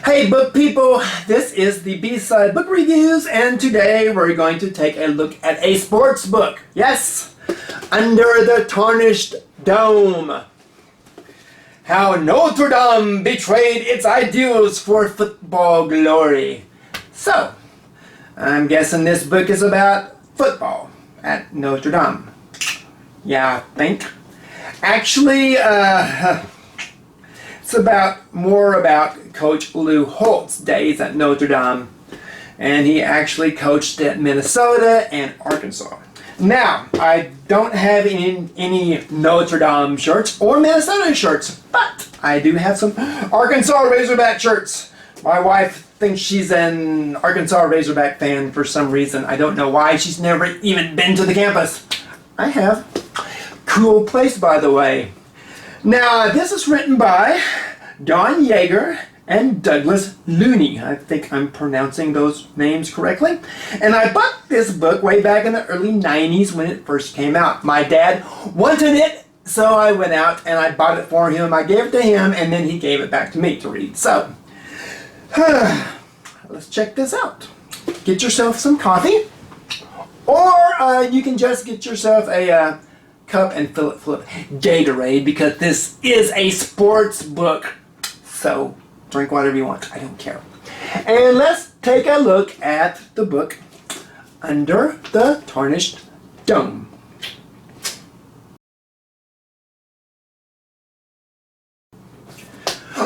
Hey book people, this is the B-Side Book Reviews, and today we're going to take a look at a sports book. Yes, Under the Tarnished Dome. How Notre Dame betrayed its ideals for football glory. So, I'm guessing this book is about football at Notre Dame. Yeah, I think. Actually, it's more about Coach Holtz's days at Notre Dame, and he actually coached at Minnesota and Arkansas. Now, I don't have any Notre Dame shirts or Minnesota shirts, but I do have some Arkansas Razorback shirts. My wife thinks she's an Arkansas Razorback fan for some reason. I don't know why. She's never even been to the campus. I have. Cool place, by the way. Now, this is written by Don Yeager and Douglas Looney. I think I'm pronouncing those names correctly. And I bought this book way back in the early 90s when it first came out. My dad wanted it, so I went out and I bought it for him. I gave it to him, and then he gave it back to me to read. So, let's check this out. Get yourself some coffee, or you can just get yourself a cup and fill it full of Gatorade, because this is a sports book. So drink whatever you want. I don't care. And let's take a look at the book Under the Tarnished Dome.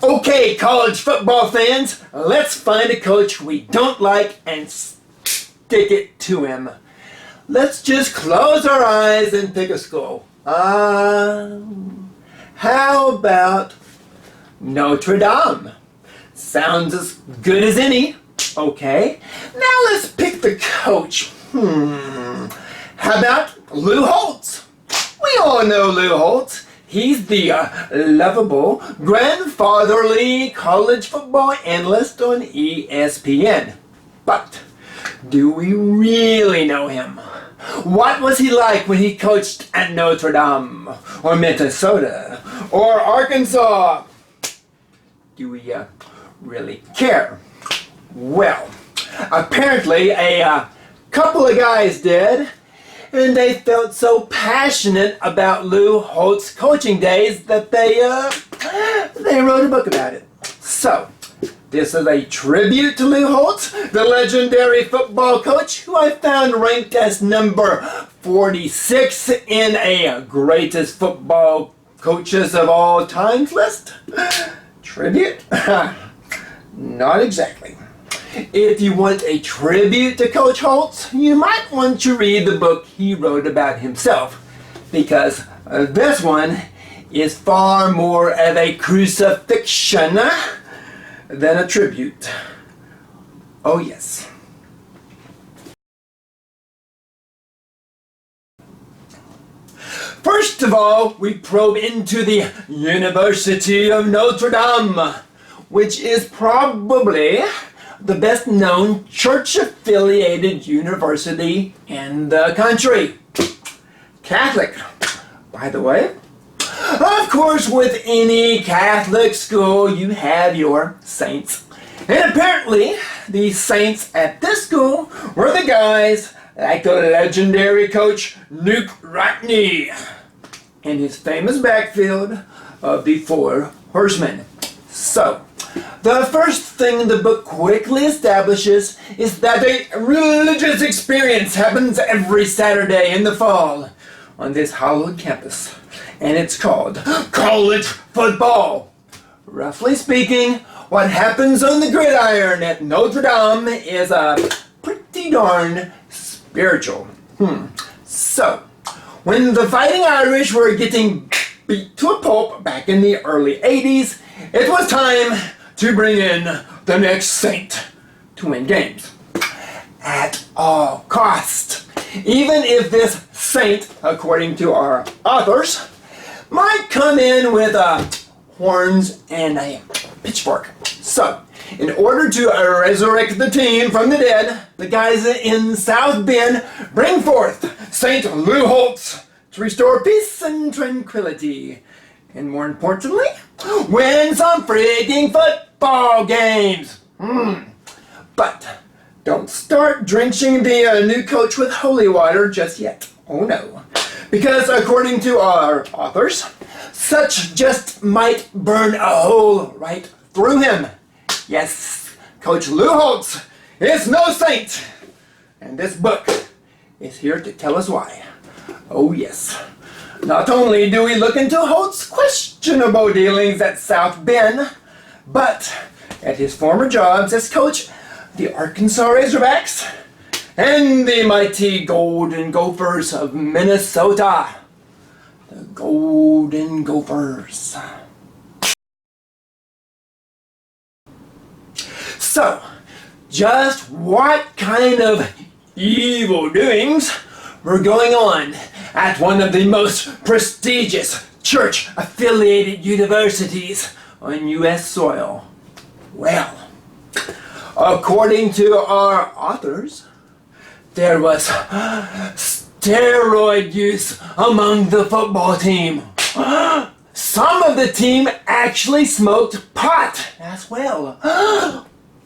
Okay, college football fans, let's find a coach we don't like and stick it to him. Let's just close our eyes and pick a school. How about Notre Dame? Sounds as good as any. Okay, now let's pick the coach. How about Lou Holtz? We all know Lou Holtz. He's the lovable, grandfatherly college football analyst on ESPN. But do we really know him? What was he like when he coached at Notre Dame, or Minnesota, or Arkansas? Do we really care? Well, apparently a couple of guys did, and they felt so passionate about Lou Holtz's coaching days that they wrote a book about it. So, this is a tribute to Lou Holtz, the legendary football coach who I found ranked as number 46 in a greatest football coaches of all times list. Tribute? Not exactly. If you want a tribute to Coach Holtz, you might want to read the book he wrote about himself, because this one is far more of a crucifixion than a tribute. Oh yes. First of all, we probe into the University of Notre Dame, which is probably the best known church-affiliated university in the country. Catholic, by the way. Of course, with any Catholic school, you have your saints. And apparently, the saints at this school were the guys like the legendary coach Luke Ratney and his famous backfield of the Four Horsemen. So, the first thing the book quickly establishes is that a religious experience happens every Saturday in the fall on this hallowed campus. And it's called college football. Roughly speaking, what happens on the gridiron at Notre Dame is pretty darn spiritual. So, when the Fighting Irish were getting beat to a pulp back in the early 80s, it was time to bring in the next saint to win games. At all cost. Even if this saint, according to our authors, might come in with horns and a pitchfork. So, in order to resurrect the team from the dead, the guys in South Bend bring forth St. Lou Holtz to restore peace and tranquility. And more importantly, win some freaking football football games. But don't start drenching the new coach with holy water just yet. Oh no. Because according to our authors, such just might burn a hole right through him. Yes, Coach Lou Holtz is no saint. And this book is here to tell us why. Oh yes. Not only do we look into Holtz's questionable dealings at South Bend, but at his former jobs as coach, the Arkansas Razorbacks, and the mighty Golden Gophers of Minnesota. The Golden Gophers. So, just what kind of evil doings were going on at one of the most prestigious church-affiliated universities on U.S. soil? Well, according to our authors, there was steroid use among the football team. Some of the team actually smoked pot as well.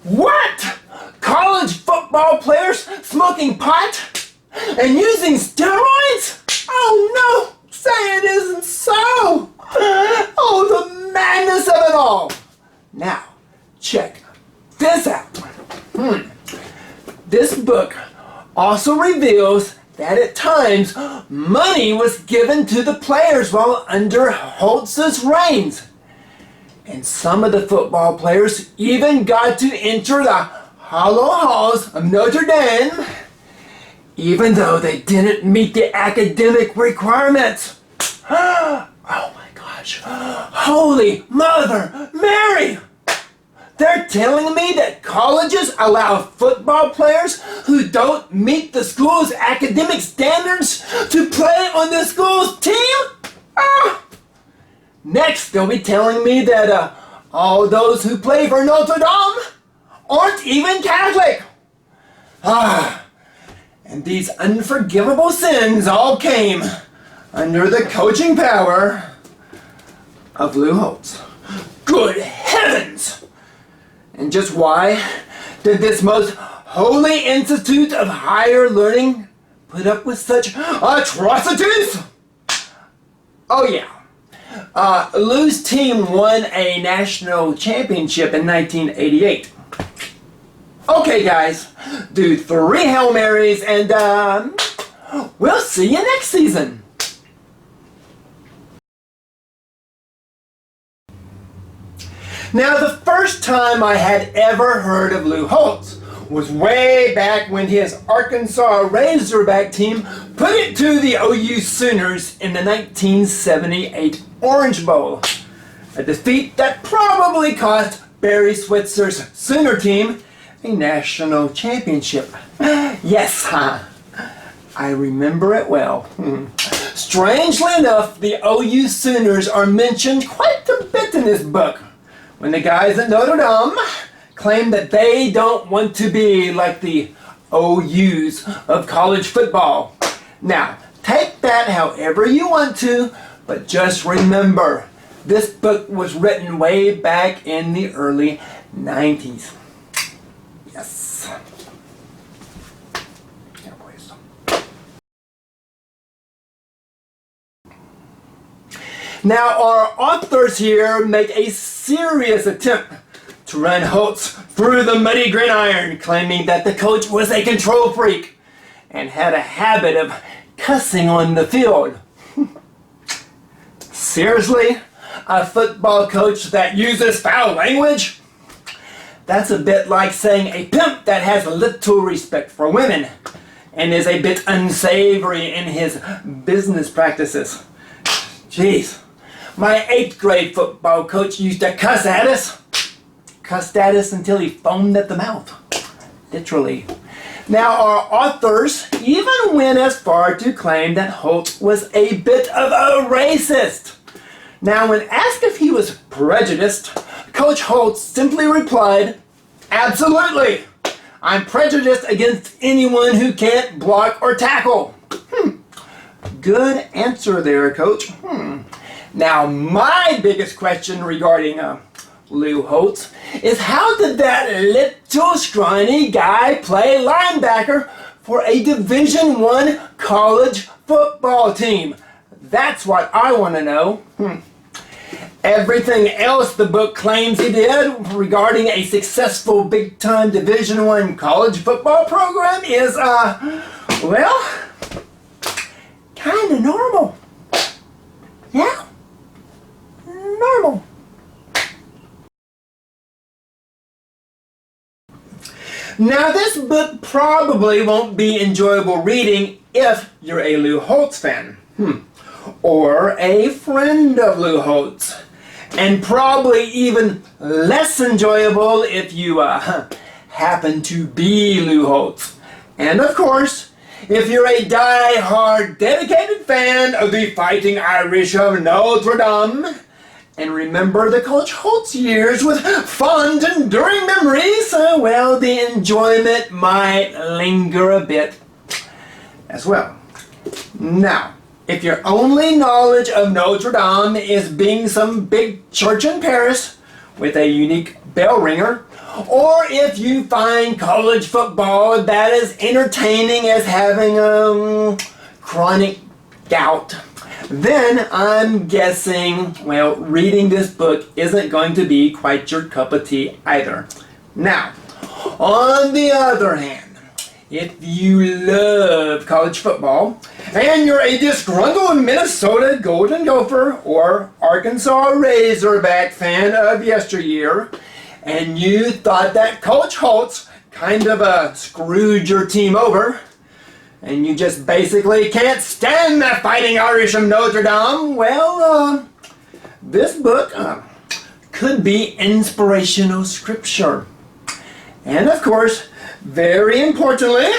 What? College football players smoking pot and using steroids? Oh no, say it isn't so. Oh, the madness of it all. Now, check this out. This book also reveals that at times money was given to the players while under Holtz's reigns. And some of the football players even got to enter the hollow halls of Notre Dame, even though they didn't meet the academic requirements. Oh my gosh. Holy Mother Mary! They're telling me that colleges allow football players who don't meet the school's academic standards to play on the school's team? Next, they'll be telling me that all those who play for Notre Dame aren't even Catholic. And these unforgivable sins all came under the coaching power of Lou Holtz. Good heavens! And just why did this most holy institute of higher learning put up with such atrocities? Oh yeah. Lou's team won a national championship in 1988. Okay guys, do 3 Hail Marys and we'll see you next season. Now the first time I had ever heard of Lou Holtz was way back when his Arkansas Razorback team put it to the OU Sooners in the 1978 Orange Bowl. A defeat that probably cost Barry Switzer's Sooner team a national championship. Yes, I remember it well. Strangely enough, the OU Sooners are mentioned quite a bit in this book, when the guys at Notre Dame claim that they don't want to be like the OUs of college football. Now, take that however you want to, but just remember, this book was written way back in the early 90s. Yes. Yeah, please. Now, our authors here make a serious attempt to run Holtz through the muddy gridiron, claiming that the coach was a control freak and had a habit of cussing on the field. Seriously? A football coach that uses foul language? That's a bit like saying a pimp that has little respect for women and is a bit unsavory in his business practices. Jeez, my 8th grade football coach used to cuss at us. Cussed at us until he foamed at the mouth. Literally. Now, our authors even went as far to claim that Holtz was a bit of a racist. Now, when asked if he was prejudiced, Coach Holtz simply replied, "Absolutely. I'm prejudiced against anyone who can't block or tackle." Good answer there, Coach. Now, my biggest question regarding Lou Holtz, is how did that little scrawny guy play linebacker for a Division I college football team? That's what I want to know. Everything else the book claims he did regarding a successful big-time Division I college football program is, well, kind of normal. Yeah, normal. Now, this book probably won't be enjoyable reading if you're a Lou Holtz fan. Or a friend of Lou Holtz. And probably even less enjoyable if you happen to be Lou Holtz. And of course, if you're a die-hard, dedicated fan of the Fighting Irish of Notre Dame, and remember the Coach Holtz years with fond, enduring memories, well, the enjoyment might linger a bit as well. Now, if your only knowledge of Notre Dame is being some big church in Paris with a unique bell ringer, or if you find college football about as entertaining as having chronic gout, then I'm guessing, well, reading this book isn't going to be quite your cup of tea either. Now, on the other hand, if you love college football, and you're a disgruntled Minnesota Golden Gopher or Arkansas Razorback fan of yesteryear, and you thought that Coach Holtz kind of screwed your team over, and you just basically can't stand the Fighting Irish of Notre Dame, well, this book could be inspirational scripture. And of course, very importantly,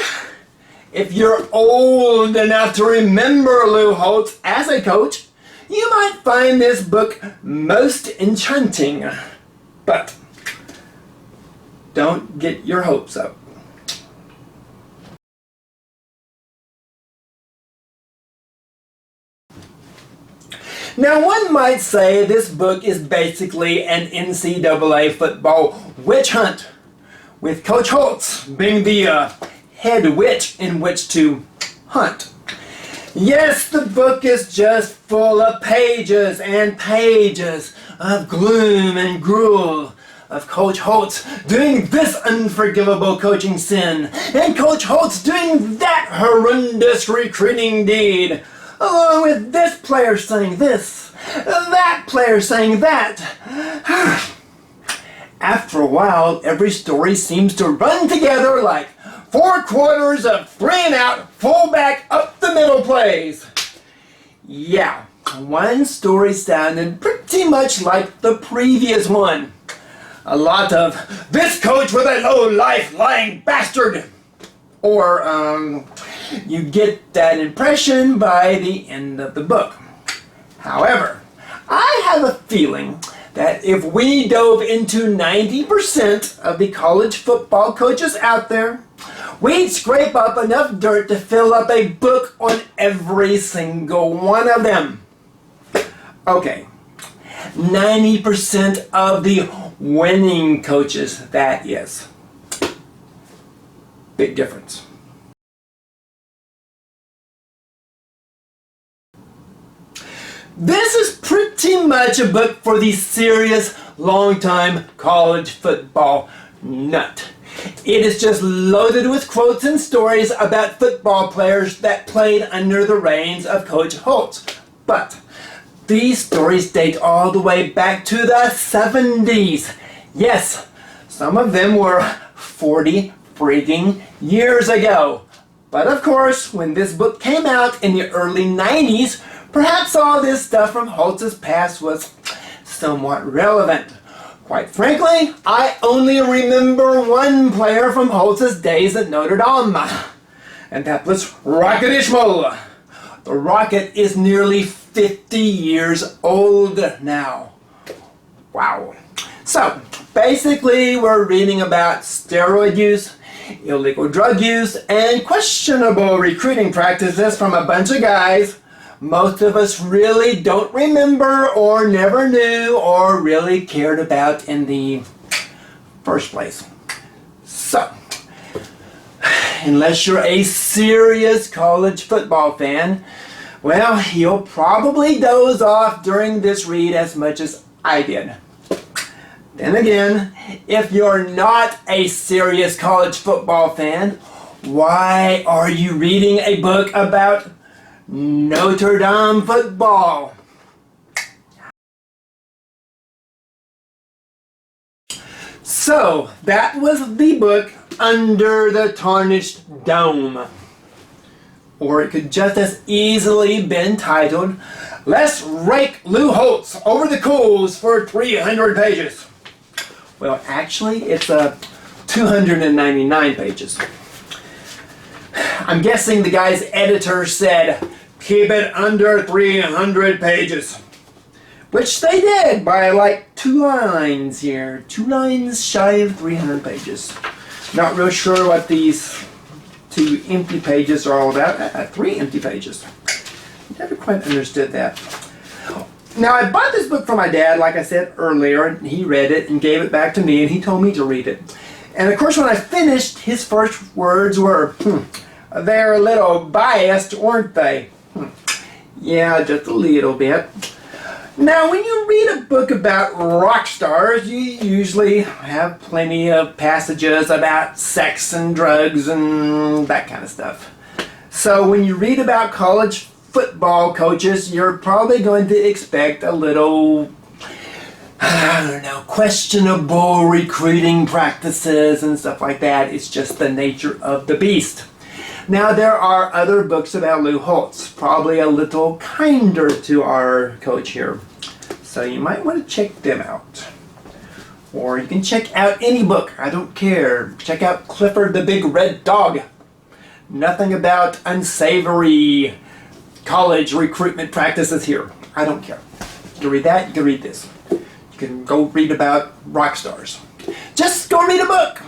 if you're old enough to remember Lou Holtz as a coach, you might find this book most enchanting. But don't get your hopes up. Now, one might say this book is basically an NCAA football witch hunt, with Coach Holtz being the head witch in which to hunt. Yes, the book is just full of pages and pages of gloom and gruel, of Coach Holtz doing this unforgivable coaching sin, and Coach Holtz doing that horrendous recruiting deed, along with this player saying this, that player saying that. After a while, every story seems to run together like 4 quarters of 3 and out, fullback up the middle plays. Yeah, one story sounded pretty much like the previous one. A lot of, this coach with a low-life lying bastard. Or, you get that impression by the end of the book. However, I have a feeling that if we dove into 90% of the college football coaches out there, we'd scrape up enough dirt to fill up a book on every single one of them. Okay, 90% of the winning coaches, that is. Big difference. This is pretty much a book for the serious, long-time college football nut. It is just loaded with quotes and stories about football players that played under the reins of Coach Holtz. But these stories date all the way back to the 70s. Yes, some of them were 40 freaking years ago. But of course, when this book came out in the early 90s, perhaps all this stuff from Holtz's past was somewhat relevant. Quite frankly, I only remember one player from Holtz's days at Notre Dame, and that was Rocket Ishmael. The Rocket is nearly 50 years old now. Wow. So, basically, we're reading about steroid use, illegal drug use, and questionable recruiting practices from a bunch of guys most of us really don't remember or never knew or really cared about in the first place. So, unless you're a serious college football fan, well, you'll probably doze off during this read as much as I did. Then again, if you're not a serious college football fan, why are you reading a book about Notre Dame football? So, that was the book Under the Tarnished Dome. Or it could just as easily been titled, Let's Rake Lou Holtz Over the Coals for 300 pages. Well, actually, it's 299 pages. I'm guessing the guy's editor said, keep it under 300 pages. Which they did by like 2 lines here. 2 lines shy of 300 pages. Not real sure what these 2 empty pages are all about. 3 empty pages. Never quite understood that. Now, I bought this book from my dad, like I said earlier, and he read it and gave it back to me, and he told me to read it. And of course, when I finished, his first words were, they're a little biased, weren't they? Yeah, just a little bit. Now, when you read a book about rock stars, you usually have plenty of passages about sex and drugs and that kind of stuff. So when you read about college football coaches, you're probably going to expect a little, I don't know, questionable recruiting practices and stuff like that. It's just the nature of the beast. Now, there are other books about Lou Holtz, probably a little kinder to our coach here. So you might want to check them out. Or you can check out any book, I don't care. Check out Clifford the Big Red Dog. Nothing about unsavory college recruitment practices here. I don't care. You can read that, you can read this. You can go read about rock stars. Just go read a book.